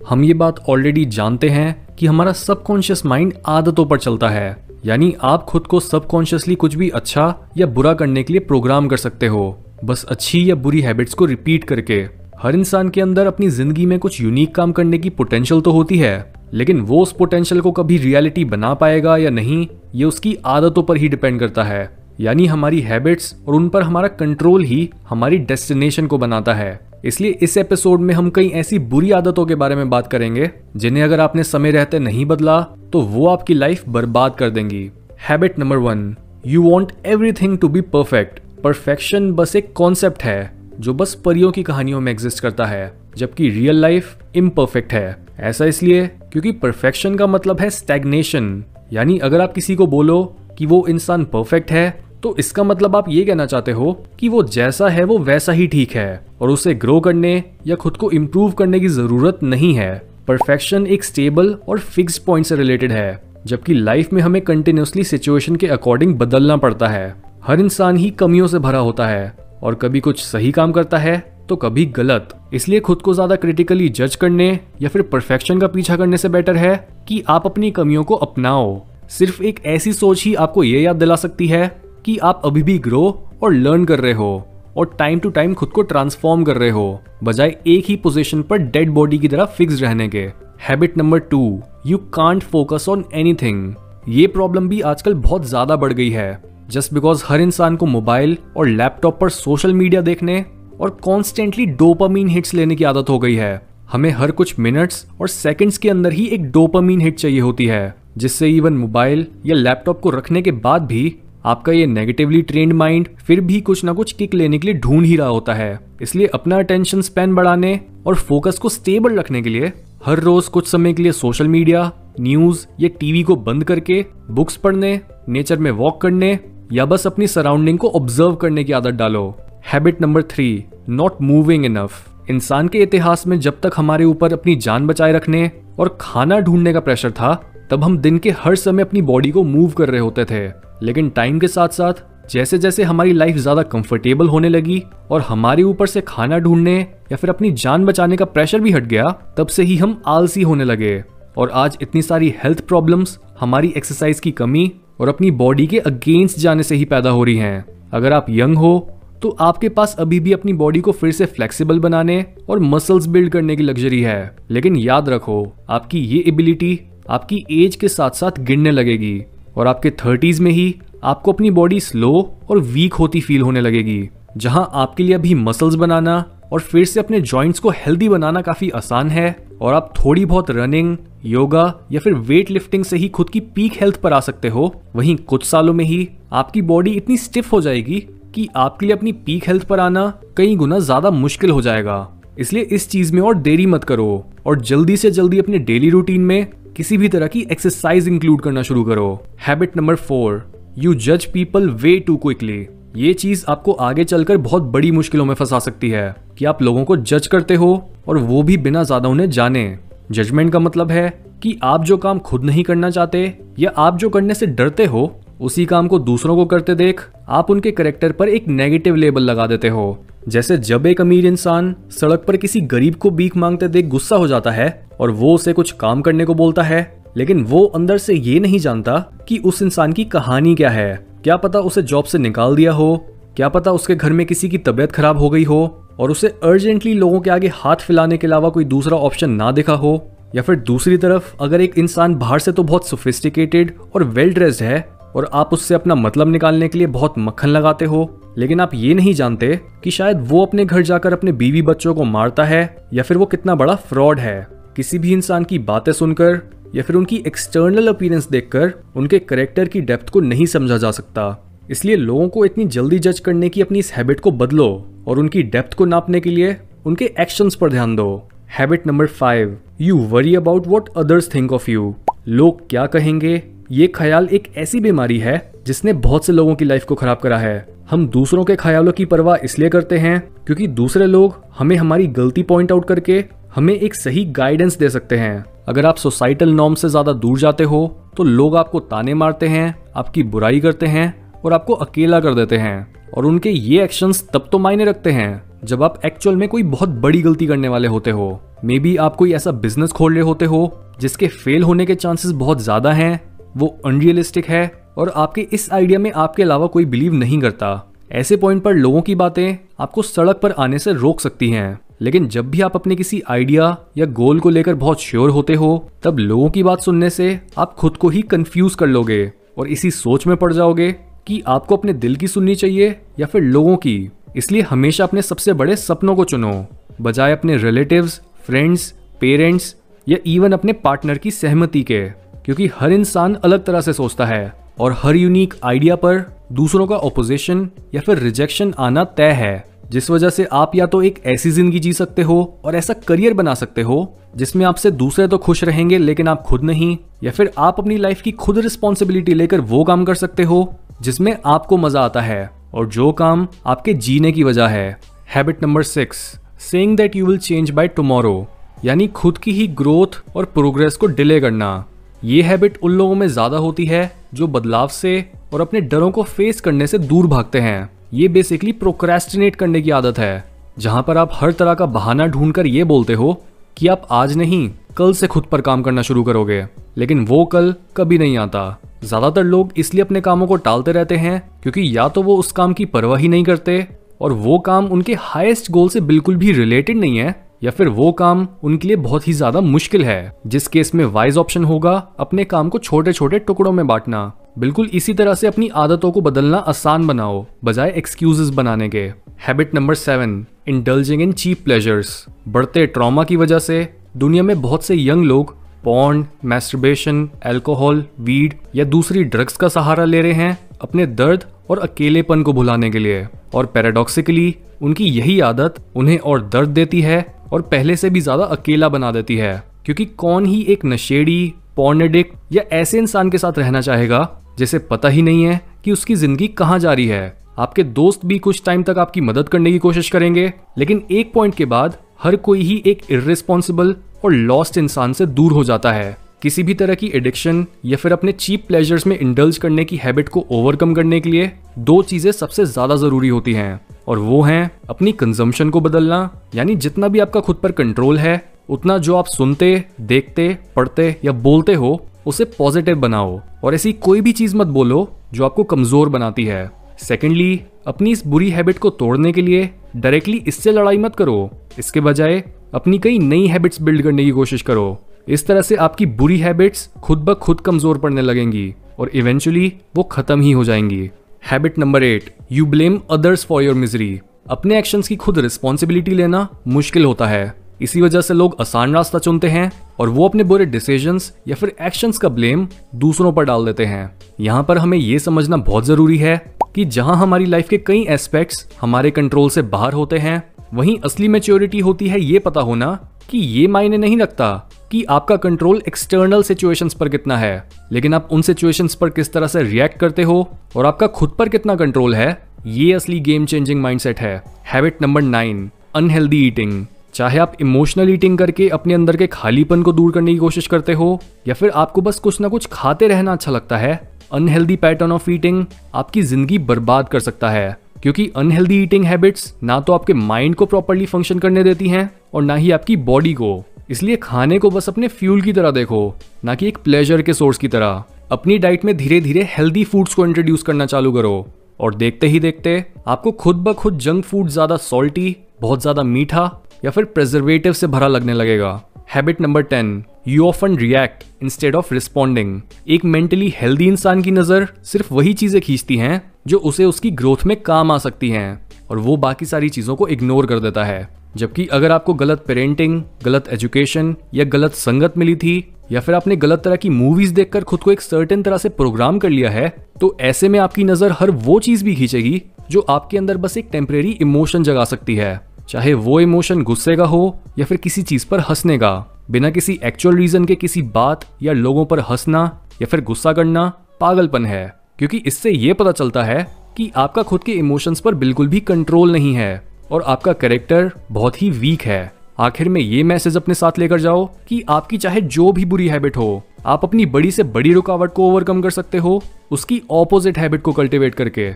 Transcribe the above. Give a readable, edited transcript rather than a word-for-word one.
हम ये बात ऑलरेडी जानते हैं कि हमारा सबकॉन्शियस माइंड आदतों पर चलता है, यानी आप खुद को सबकॉन्शियसली कुछ भी अच्छा या बुरा करने के लिए प्रोग्राम कर सकते हो, बस अच्छी या बुरी हैबिट्स को रिपीट करके। हर इंसान के अंदर अपनी जिंदगी में कुछ यूनिक काम करने की पोटेंशियल तो होती है, लेकिन वो उस पोटेंशियल को कभी रियलिटी बना पाएगा या नहीं, ये उसकी आदतों पर ही डिपेंड करता है। यानी हमारी हैबिट्स और उन पर हमारा कंट्रोल ही हमारी डेस्टिनेशन को बनाता है। इसलिए इस एपिसोड में हम कई ऐसी बुरी आदतों के बारे में बात करेंगे जिन्हें अगर आपने समय रहते नहीं बदला तो वो आपकी लाइफ बर्बाद कर देंगी। Habit number 1, you want everything to be perfect. Perfection बस एक कॉन्सेप्ट है जो बस परियों की कहानियों में एग्जिस्ट करता है, जबकि रियल लाइफ इम्परफेक्ट है। ऐसा इसलिए क्योंकि परफेक्शन का मतलब है स्टैग्नेशन, यानी अगर आप किसी को बोलो कि वो इंसान परफेक्ट है तो इसका मतलब आप ये कहना चाहते हो कि वो जैसा है वो वैसा ही ठीक है और उसे ग्रो करने या खुद को इम्प्रूव करने की जरूरत नहीं है। परफेक्शन एक स्टेबल और फिक्स्ड पॉइंट से रिलेटेड है, जबकि लाइफ में हमें कंटिन्यूसली सिचुएशन के अकॉर्डिंग बदलना पड़ता है। हर इंसान ही कमियों से भरा होता है और कभी कुछ सही काम करता है तो कभी गलत। इसलिए खुद को ज्यादा क्रिटिकली जज करने या फिर परफेक्शन का पीछा करने से बेटर है कि आप अपनी कमियों को अपनाओ। सिर्फ एक ऐसी सोच ही आपको ये याद दिला सकती है कि आप अभी भी ग्रो और लर्न कर रहे हो और टाइम टू टाइम खुद को ट्रांसफॉर्म कर रहे हो, बजाय एक ही पोजीशन पर डेड बॉडी की तरह फिक्स रहने के। Habit number 2, you can't focus on anything. ये प्रॉब्लम भी आजकल बहुत ज्यादा बढ़ गई है, जस्ट बिकॉज हर इंसान को मोबाइल और लैपटॉप पर सोशल मीडिया देखने और कॉन्स्टेंटली डोपामीन हिट्स लेने की आदत हो गई है। हमें हर कुछ मिनट्स और सेकंड्स के अंदर ही एक डोपामीन हिट चाहिए होती है, जिससे इवन मोबाइल या लैपटॉप को रखने के बाद भी आपका ये नेगेटिवली ट्रेन्ड माइंड फिर भी कुछ ना कुछ किक लेने के लिए ढूंढ ही रहा होता है। इसलिए अपना अटेंशन स्पैन बढ़ाने और फोकस को स्टेबल रखने के लिए हर रोज कुछ समय के लिए सोशल मीडिया, न्यूज या टीवी को बंद करके बुक्स पढ़ने, नेचर में वॉक करने या बस अपनी सराउंडिंग को ऑब्जर्व करने की आदत डालो। Habit number 3, not moving enough. इंसान के इतिहास में जब तक हमारे ऊपर अपनी जान बचाए रखने और खाना ढूंढने का प्रेशर था, तब हम दिन के हर समय अपनी बॉडी को मूव कर रहे होते थे। लेकिन टाइम के साथ साथ जैसे जैसे हमारी लाइफ ज्यादा कंफर्टेबल होने लगी और हमारे ऊपर से खाना ढूंढने या फिर अपनी जान बचाने का प्रेशर भी हट गया, तब से ही हम आलसी होने लगे और आज इतनी सारी हेल्थ प्रॉब्लम्स हमारी एक्सरसाइज की कमी और अपनी बॉडी के अगेंस्ट जाने से ही पैदा हो रही हैं। अगर आप यंग हो तो आपके पास अभी भी अपनी बॉडी को फिर से फ्लेक्सिबल बनाने और मसल्स बिल्ड करने की लग्जरी है, लेकिन याद रखो आपकी ये एबिलिटी आपकी एज के साथ साथ गिरने लगेगी और आपके 30s में ही आपको अपनी बॉडी स्लो और वीक होती फील होने लगेगी। जहां आपके लिए अभी मसल्स बनाना और फिर से अपने जॉइंट्स को हेल्दी बनाना काफी आसान है और आप थोड़ी बहुत रनिंग, योगा या फिर वेट लिफ्टिंग से ही खुद की पीक हेल्थ पर आ सकते हो, वहीं कुछ सालों में ही आपकी बॉडी इतनी स्टिफ हो जाएगी कि आपके लिए अपनी पीक हेल्थ पर आना कई गुना ज्यादा मुश्किल हो जाएगा। इसलिए इस चीज में और देरी मत करो और जल्दी से जल्दी अपने डेली रूटीन में किसी भी तरह की एक्सरसाइज इंक्लूड करना शुरू करो। हैबिट नंबर 4, यू जज पीपल वे टू क्विकली। ये चीज आपको आगे चलकर बहुत बड़ी मुश्किलों में फंसा सकती है कि आप लोगों को जज करते हो और वो भी बिना ज्यादा उन्हें जाने। जजमेंट का मतलब है कि आप जो काम खुद नहीं करना चाहते या आप जो करने से डरते हो, उसी काम को दूसरों को करते देख आप उनके कैरेक्टर पर एक नेगेटिव लेबल लगा देते हो। जैसे जब एक अमीर इंसान सड़क पर किसी गरीब को भीख मांगते देख गुस्सा हो जाता है और वो उसे कुछ काम करने को बोलता है, लेकिन वो अंदर से ये नहीं जानता कि उस इंसान की कहानी क्या है। क्या पता उसे जॉब से निकाल दिया हो, क्या पता उसके घर में किसी की तबीयत खराब हो गई हो और उसे अर्जेंटली लोगों के आगे हाथ फैलाने के अलावा कोई दूसरा ऑप्शन ना दिखा हो। या फिर दूसरी तरफ अगर एक इंसान बाहर से तो बहुत सोफिस्टिकेटेड और वेल ड्रेस्ड है और आप उससे अपना मतलब निकालने के लिए बहुत मक्खन लगाते हो, लेकिन आप ये नहीं जानते कि शायद वो अपने घर जाकर अपने बीवी बच्चों को मारता है या फिर वो कितना बड़ा फ्रॉड है। किसी भी इंसान की बातें सुनकर या फिर उनकी एक्सटर्नल अपीयरेंस देखकर उनके कैरेक्टर की डेप्थ को नहीं समझा जा सकता। इसलिए लोगों को इतनी जल्दी जज करने की अपनी इस हैबिट को बदलो और उनकी डेप्थ को नापने के लिए उनके एक्शंस पर ध्यान दो। Habit number 5, you worry about what others think of you. लोग क्या कहेंगे, ये ख्याल एक ऐसी बीमारी है जिसने बहुत से लोगों की लाइफ को खराब करा है। हम दूसरों के ख्यालों की परवाह इसलिए करते हैं क्योंकि दूसरे लोग हमें हमारी गलती पॉइंट आउट करके हमें एक सही गाइडेंस दे सकते हैं। अगर आप सोसाइटल नॉर्म से ज्यादा दूर जाते हो तो लोग आपको ताने मारते हैं, आपकी बुराई करते हैं और आपको अकेला कर देते हैं। और उनके ये एक्शंस तब तो मायने रखते हैं जब आप एक्चुअल में कोई बहुत बड़ी गलती करने वाले होते हो। मे बी आप कोई ऐसा बिजनेस खोल रहे होते हो जिसके फेल होने के चांसेस बहुत ज्यादा हैं, वो अनरियलिस्टिक है और आपके इस आइडिया में आपके अलावा कोई बिलीव नहीं करता। ऐसे पॉइंट पर लोगों की बातें आपको सड़क पर आने से रोक सकती हैं। लेकिन जब भी आप अपने किसी आइडिया या गोल को लेकर बहुत श्योर होते हो, तब लोगों की बात सुनने से आप खुद को ही कंफ्यूज कर लोगे और इसी सोच में पड़ जाओगे कि आपको अपने दिल की सुननी चाहिए या फिर लोगों की। इसलिए हमेशा अपने सबसे बड़े सपनों को चुनो, बजाय अपने रिलेटिव्स, फ्रेंड्स, पेरेंट्स या इवन अपने पार्टनर की सहमति के, क्योंकि हर इंसान अलग तरह से सोचता है और हर यूनिक आइडिया पर दूसरों का ऑपोजिशन या फिर रिजेक्शन आना तय है, जिस वजह से आप या तो एक ऐसी जिंदगी जी सकते हो और ऐसा करियर बना सकते हो जिसमें आपसे दूसरे तो खुश रहेंगे लेकिन आप खुद नहीं, या फिर आप अपनी लाइफ की खुद रिस्पॉन्सिबिलिटी लेकर वो काम कर सकते हो जिसमें आपको मजा आता है और जो काम आपके जीने की वजह है। Habit number 6, saying that you will change by tomorrow, यानी खुद की ही ग्रोथ और प्रोग्रेस को डिले करना। ये हैबिट उन लोगों में ज्यादा होती है जो बदलाव से और अपने डरों को फेस करने से दूर भागते हैं। ये बेसिकली प्रोक्रेस्टिनेट करने की आदत है, जहां पर आप हर तरह का बहाना ढूंढकर ये बोलते हो कि आप आज नहीं कल से खुद पर काम करना शुरू करोगे, लेकिन वो कल कभी नहीं आता। ज्यादातर लोग इसलिए अपने कामों को टालते रहते हैं क्योंकि या तो वो उस काम की परवाह ही नहीं करते और वो काम उनके हाईएस्ट गोल से बिल्कुल भी रिलेटेड नहीं है, या फिर वो काम उनके लिए बहुत ही ज्यादा मुश्किल है, जिस केस में वाइज ऑप्शन होगा अपने काम को छोटे छोटे टुकड़ों में बांटना। बिल्कुल इसी तरह से अपनी आदतों को बदलना आसान बनाओ बजाय एक्सक्यूजेस बनाने के। Habit number 7, indulging in cheap pleasures. बढ़ते ट्रॉमा की वजह से दुनिया में बहुत से यंग लोग पॉर्न, मैस्टरबेशन, अल्कोहल, वीड या दूसरी ड्रग्स का सहारा ले रहे हैं अपने दर्द और अकेलेपन को भुलाने के लिए, और पैराडॉक्सिकली उनकी यही आदत उन्हें और दर्द देती है और पहले से भी ज्यादा अकेला बना देती है, क्योंकि कौन ही एक नशेड़ी, पॉर्न एडिक्ट या ऐसे इंसान के साथ रहना चाहेगा जिसे पता ही नहीं है कि उसकी जिंदगी कहाँ जा रही है। आपके दोस्त भी कुछ टाइम तक आपकी मदद करने की कोशिश करेंगे, लेकिन एक पॉइंट के बाद हर कोई ही एक इर्रेस्पॉन्सिबल और लॉस्ट इंसान से दूर हो जाता है। किसी भी तरह की एडिक्शन या फिर अपने चीप प्लेजर्स में इंडल्ज करने की हैबिट को ओवरकम करने के लिए 2 चीजें सबसे ज्यादा जरूरी होती हैं, और वो हैं अपनी कंजम्पशन को बदलना, यानी जितना भी आपका खुद पर कंट्रोल है उतना जो आप सुनते, देखते, पढ़ते या बोलते हो उसे पॉजिटिव बनाओ, और ऐसी कोई भी चीज मत बोलो जो आपको कमजोर बनाती है। सेकेंडली, अपनी इस बुरी हैबिट को तोड़ने के लिए डायरेक्टली इससे लड़ाई मत करो, इसके बजाय अपनी कई नई हैबिट्स बिल्ड करने की कोशिश करो। इस तरह से आपकी बुरी हैबिट्स खुद ब खुद कमजोर पड़ने लगेंगी और इवेंचुअली वो खत्म ही हो जाएंगी। Habit number 8, you blame others for your misery. अपने एक्शंस की खुद रिस्पॉन्सिबिलिटी लेना मुश्किल होता है, इसी वजह से लोग आसान रास्ता चुनते हैं और वो अपने बुरे डिसीजंस या फिर एक्शंस का ब्लेम दूसरों पर डाल देते हैं। यहाँ पर हमें ये समझना बहुत जरूरी है कि जहाँ हमारी लाइफ के कई एस्पेक्ट्स हमारे कंट्रोल से बाहर होते हैं, वहीं असली मैच्योरिटी होती है ये पता होना कि ये मायने नहीं रखता कि आपका कंट्रोल एक्सटर्नल सिचुएशंस पर कितना है, लेकिन आप उन सिचुएशंस पर किस तरह से रिएक्ट करते हो और आपका खुद पर कितना कंट्रोल है, ये असली गेम चेंजिंग माइंडसेट है। Habit number 9, unhealthy eating. चाहे आप इमोशनल ईटिंग करके अपने अंदर के खालीपन को दूर करने की कोशिश करते हो या फिर आपको बस कुछ ना कुछ खाते रहना अच्छा लगता है, अनहेल्दी पैटर्न ऑफ ईटिंग आपकी जिंदगी बर्बाद कर सकता है, क्योंकि अनहेल्दी ईटिंग हैबिट्स ना तो आपके माइंड को प्रॉपर्ली फंक्शन करने देती हैं और ना ही आपकी बॉडी को। इसलिए खाने को बस अपने फ्यूल की तरह देखो, ना कि एक प्लेजर के सोर्स की तरह। अपनी डाइट में धीरे धीरे हेल्दी फूड्स को इंट्रोड्यूस करना चालू करो और देखते ही देखते आपको खुद ब खुद जंक फूड ज्यादा सॉल्टी, बहुत ज्यादा मीठा या फिर प्रिजर्वेटिव से भरा लगने लगेगा। Habit number 10, you often react instead of responding. एक मेंटली हेल्दी इंसान की नजर सिर्फ वही चीजें खींचती हैं जो उसे उसकी ग्रोथ में काम आ सकती हैं, और वो बाकी सारी चीजों को इग्नोर कर देता है। जबकि अगर आपको गलत पेरेंटिंग, गलत एजुकेशन या गलत संगत मिली थी, या फिर आपने गलत तरह की मूवीज देखकर खुद को एक सर्टेन तरह से प्रोग्राम कर लिया है, तो ऐसे में आपकी नजर हर वो चीज भी खींचेगी जो आपके अंदर बस एक टेम्परेरी इमोशन जगा सकती है, चाहे वो इमोशन गुस्से का हो या फिर किसी चीज पर हंसने का। बिना किसी एक्चुअल रीजन के किसी बात या लोगों पर हंसना या फिर गुस्सा करना पागलपन है, क्योंकि इससे ये पता चलता है कि आपका खुद के इमोशंस पर बिल्कुल भी कंट्रोल नहीं है और आपका कैरेक्टर बहुत ही वीक है। आखिर में ये मैसेज अपने साथ लेकर जाओ कि आपकी चाहे जो भी बुरी हैबिट हो, आप अपनी बड़ी से बड़ी रुकावट को ओवरकम कर सकते हो उसकी ऑपोजिट हैबिट को कल्टीवेट करके।